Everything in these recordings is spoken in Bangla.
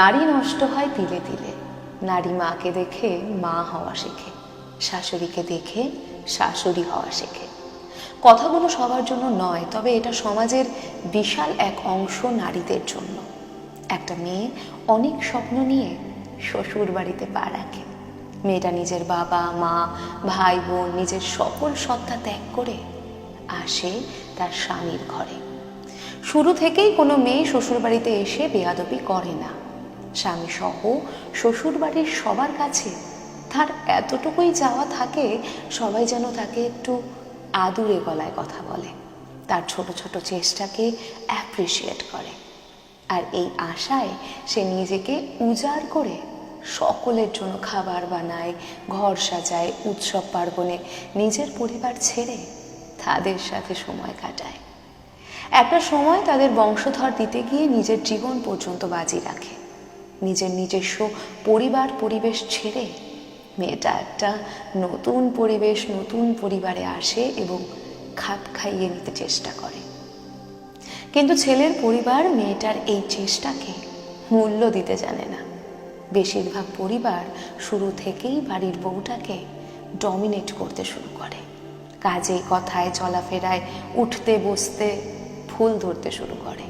নারী নষ্ট হয় তিলে তিলে। নারী মাকে দেখে মা হওয়া শেখে, শাশুড়িকে দেখে শাশুড়ি হওয়া শেখে। কথাগুলো সবার জন্য নয়, তবে এটা সমাজের বিশাল এক অংশ নারীদের জন্য। একটা মেয়ে অনেক স্বপ্ন নিয়ে শ্বশুর বাড়িতে পা রাখে। মেয়েটা নিজের বাবা মা ভাই বোন নিজের সকল সত্তা ত্যাগ করে আসে তার স্বামীর ঘরে। শুরু থেকেই কোনো মেয়ে শ্বশুর বাড়িতে এসে বেয়াদবি করে না। স্বামী সহ শ্বশুর বাড়ির সবার কাছে তার এতটুকুই চাওয়া থাকে, সবাই যেন তাকে একটু আদুরে গলায় কথা বলে, তার ছোট ছোট চেষ্টাকে অ্যাপ্রিসিয়েট করে। আর এই আশায় সে নিজেকে উজাড় করে সকলের জন্য খাবার বানায়, ঘর সাজায়, উৎসব পার্বণে নিজের পরিবার ছেড়ে তাদের সাথে সময় কাটায়। একটা সময় তাদের বংশধর দিতে গিয়ে নিজের জীবন পর্যন্ত বাজি রাখে। নিজের নিজস্ব পরিবার পরিবেশ ছেড়ে মেয়েটা একটা নতুন পরিবেশ নতুন পরিবারে আসে এবং খাপ খাইয়ে নিতে চেষ্টা করে। কিন্তু ছেলের পরিবার মেয়েটার এই চেষ্টাকে মূল্য দিতে জানে না। বেশিরভাগ পরিবার শুরু থেকেই বাড়ির বউটাকে ডমিনেট করতে শুরু করে। কাজে কথায় চলাফেরায় উঠতে বসতে ফুল ধরতে শুরু করে।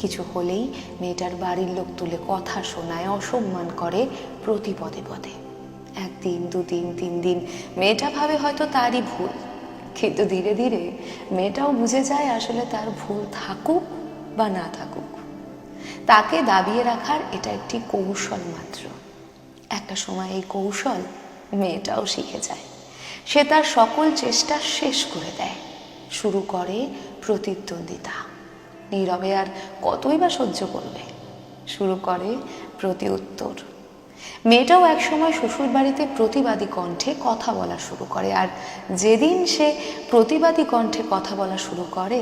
কিছু হলেই মেয়েটার বাড়ির লোক তুলে কথা শোনায়, অসম্মান করে প্রতি পদে পদে। একদিন দুদিন 3 দিন মেয়েটা ভাবে হয়তো তারই ভুল, কিন্তু ধীরে ধীরে মেয়েটাও বুঝে যায় আসলে তার ভুল থাকুক বা না থাকুক, তাকে দাবিয়ে রাখার এটা একটি কৌশল মাত্র। একটা সময় এই কৌশল মেয়েটাও শিখে যায়। সে তার সকল চেষ্টা শেষ করে দেয়, শুরু করে প্রতিদ্বন্দ্বিতা। নীরবে আর কতই বা সহ্য করবে, শুরু করে প্রতি উত্তর। মেয়েটাও একসময় শ্বশুর বাড়িতে প্রতিবাদী কণ্ঠে কথা বলা শুরু করে। আর যেদিন সে প্রতিবাদী কণ্ঠে কথা বলা শুরু করে,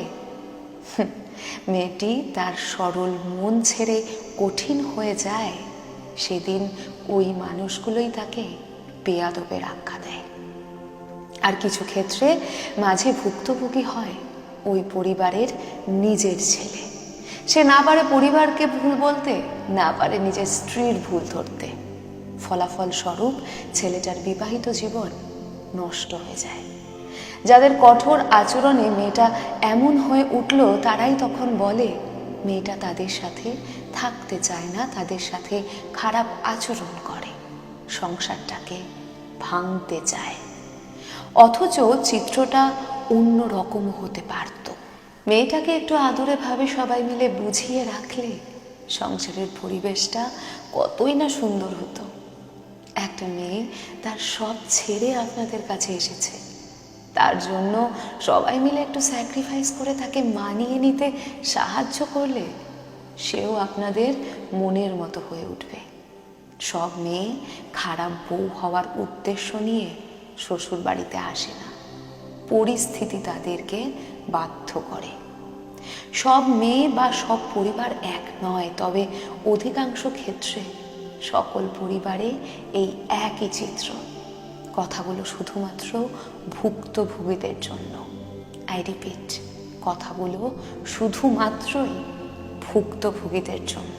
মেয়েটি তার সরল মন ছেড়ে কঠিন হয়ে যায়, সেদিন ওই মানুষগুলোই তাকে বেয়াদবের আখ্যা দেয়। আর কিছু ক্ষেত্রে মাঝে ভুক্তভোগী হয় ওই পরিবারের নিজের ছেলে। সে না পারে পরিবারকে ভুল বলতে, না পারে নিজের স্ত্রীর ভুল ধরতে। ফলাফল স্বরূপ ছেলেটার বিবাহিত জীবন নষ্ট হয়ে যায়। যাদের কঠোর আচরণে মেয়েটা এমন হয়ে উঠল, তারাই তখন বলে মেয়েটা তাদের সাথে থাকতে চায় না, তাদের সাথে খারাপ আচরণ করে, সংসারটাকে ভাঙতে চায়। অথচ চিত্রটা অন্য রকম হতে পারত। মেয়েটাকে একটু আদরে ভাবে সবাই মিলে বুঝিয়ে রাখলে সংসারের পরিবেশটা কতই না সুন্দর হতো। একটা মেয়ে তার সব ছেড়ে আপনাদের কাছে এসেছে, তার জন্য সবাই মিলে একটু স্যাক্রিফাইস করে তাকে মানিয়ে নিতে সাহায্য করলে সেও আপনাদের মনের মতো হয়ে উঠবে। সব মেয়ে খারাপ বউ হওয়ার উদ্দেশ্য নিয়ে শ্বশুর বাড়িতে আসে না, পরিস্থিতি তাদেরকে বাধ্য করে। সব মেয়ে বা সব পরিবার এক নয়, তবে অধিকাংশ ক্ষেত্রে সকল পরিবারে এই একই চিত্র। কথাগুলো শুধুমাত্র ভুক্তভোগীদের জন্য। আই রিপিট, কথাগুলো শুধুমাত্রই ভুক্তভোগীদের জন্য।